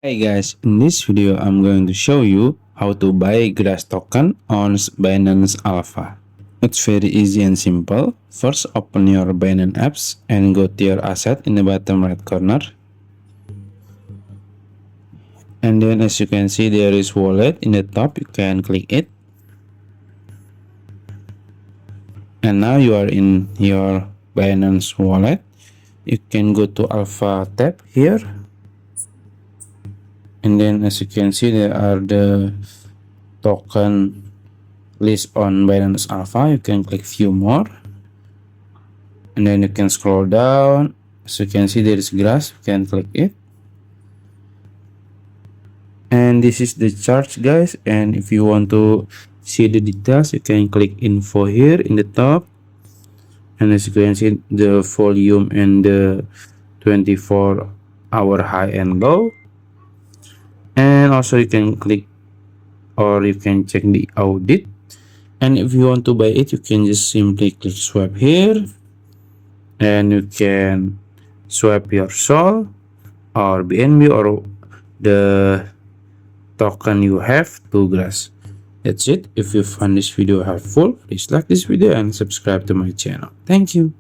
Hey guys, in this video I'm going to show you how to buy grass token on Binance Alpha. It's very easy and simple. First, open your Binance apps and go to your asset in the bottom right corner. And then as you can see, there is wallet in the top. You can click it. And now you are in your Binance wallet. You can go to Alpha tab here. And then as you can see, there are the token list on Binance Alpha. You can click view more, and then you can scroll down. As you can see, there is grass. You can click it, and this is the chart, guys. And if you want to see the details, you can click info here in the top, and as you can see, the volume and the 24-hour high and low. And also you can click, or you can check the audit. And if you want to buy it, you can just simply click swap here, and you can swap your Sol or BNB or the token you have to grass. That's it. If you found this video helpful, please like this video and subscribe to my channel. Thank you.